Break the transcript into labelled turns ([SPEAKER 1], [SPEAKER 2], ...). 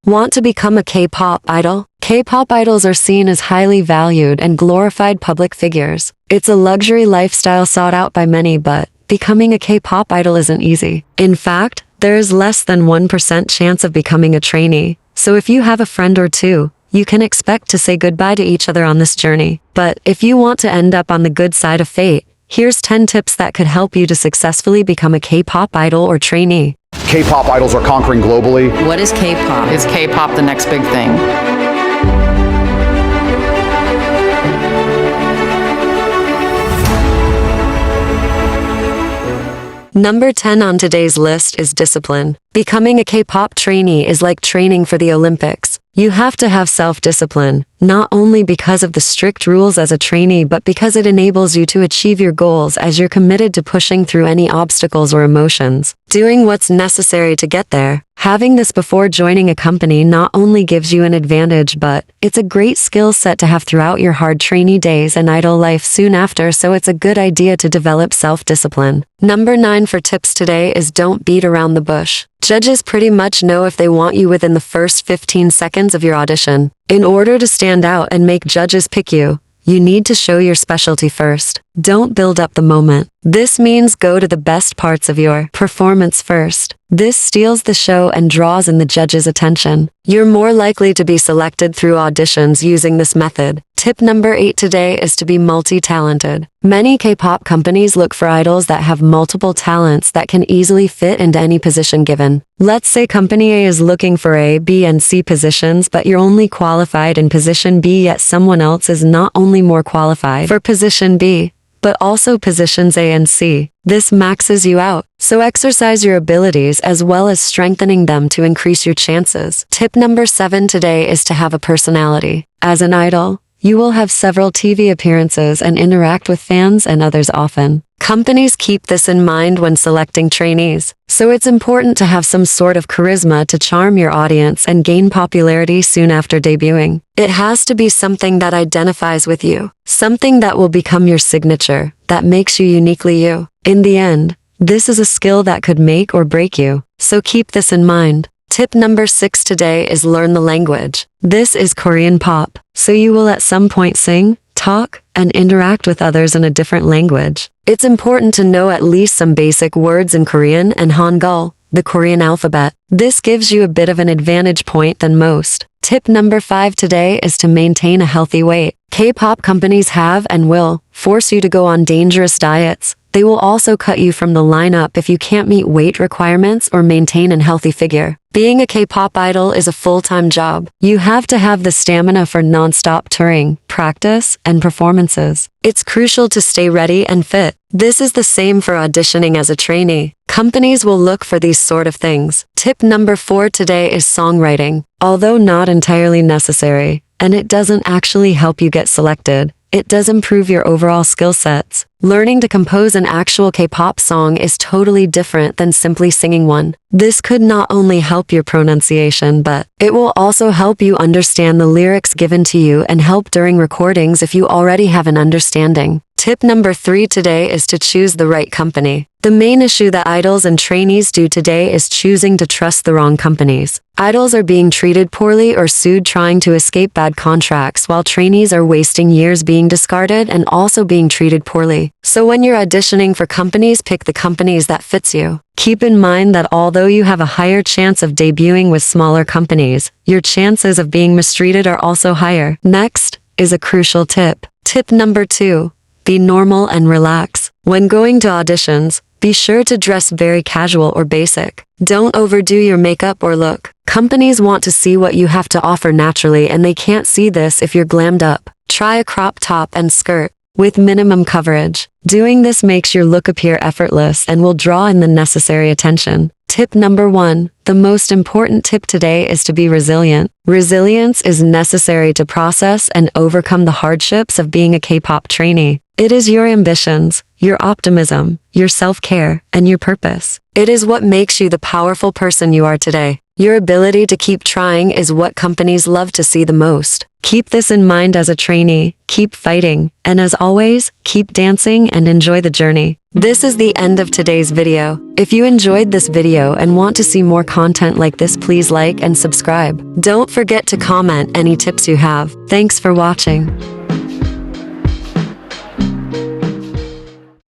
[SPEAKER 1] Want to become a K-pop idol? K-pop idols are seen as highly valued and glorified public figures. It's a luxury lifestyle sought out by many, but becoming a K-pop idol isn't easy. In fact, there is less than 1% chance of becoming a trainee. So if you have a friend or two, you can expect to say goodbye to each other on this journey. But if you want to end up on the good side of fate, here's 10 tips that could help you to successfully become a K-pop idol or trainee.
[SPEAKER 2] K-pop idols are conquering globally.
[SPEAKER 3] What is K-pop?
[SPEAKER 4] Is K-pop the next big thing?
[SPEAKER 1] Number 10 on today's list is discipline. Becoming a K-pop trainee is like training for the Olympics. You have to have self-discipline, not only because of the strict rules as a trainee, but because it enables you to achieve your goals as you're committed to pushing through any obstacles or emotions, doing what's necessary to get there. Having this before joining a company not only gives you an advantage, but it's a great skill set to have throughout your hard trainee days and idol life soon after, so it's a good idea to develop self-discipline. Number 9 for tips today is don't beat around the bush. Judges pretty much know if they want you within the first 15 seconds of your audition. In order to stand out and make judges pick you, you need to show your specialty first. Don't build up the moment. This means go to the best parts of your performance first. This steals the show and draws in the judges' attention. You're more likely to be selected through auditions using this method. Tip number 8 today is to be multi-talented. Many K-pop companies look for idols that have multiple talents that can easily fit into any position given. Let's say company A is looking for A, B, and C positions, but you're only qualified in position B, yet someone else is not only more qualified for position B, but also positions A and C. This maxes you out, so exercise your abilities as well as strengthening them to increase your chances. Tip number 7 today is to have a personality. As an idol, you will have several TV appearances and interact with fans and others often. Companies keep this in mind when selecting trainees, so it's important to have some sort of charisma to charm your audience and gain popularity soon after debuting. It has to be something that identifies with you, something that will become your signature, that makes you uniquely you. In the end, this is a skill that could make or break you, so keep this in mind. Tip number 6 today is learn the language. This is Korean pop, so you will at some point sing, talk, and interact with others in a different language. It's important to know at least some basic words in Korean and Hangul, the Korean alphabet. This gives you a bit of an advantage point than most. Tip number 5 today is to maintain a healthy weight. K-pop companies have and will force you to go on dangerous diets. They will also cut you from the lineup if you can't meet weight requirements or maintain a healthy figure. Being a K-pop idol is a full-time job. You have to have the stamina for non-stop touring, practice, and performances. It's crucial to stay ready and fit. This is the same for auditioning as a trainee. Companies will look for these sort of things. Tip number 4 today is songwriting. Although not entirely necessary, and it doesn't actually help you get selected, it does improve your overall skill sets. Learning to compose an actual K-pop song is totally different than simply singing one. This could not only help your pronunciation, but it will also help you understand the lyrics given to you and help during recordings if you already have an understanding. Tip number 3 today is to choose the right company. The main issue that idols and trainees do today is choosing to trust the wrong companies. Idols are being treated poorly or sued trying to escape bad contracts, while trainees are wasting years being discarded and also being treated poorly. So when you're auditioning for companies, pick the companies that fits you. Keep in mind that although you have a higher chance of debuting with smaller companies, your chances of being mistreated are also higher. Next is a crucial tip. Tip number 2. Be normal and relax. When going to auditions, be sure to dress very casual or basic. Don't overdo your makeup or look. Companies want to see what you have to offer naturally, and they can't see this if you're glammed up. Try a crop top and skirt with minimum coverage. Doing this makes your look appear effortless and will draw in the necessary attention. Tip number 1. The most important tip today is to be resilient. Resilience is necessary to process and overcome the hardships of being a K-pop trainee. It is your ambitions, your optimism, your self-care, and your purpose. It is what makes you the powerful person you are today. Your ability to keep trying is what companies love to see the most. Keep this in mind as a trainee. keep fighting, and as always, keep dancing and enjoy the journey. This is the end of today's video. If you enjoyed this video and want to see more content like this, please like and subscribe. Don't forget to comment any tips you have. Thanks for watching.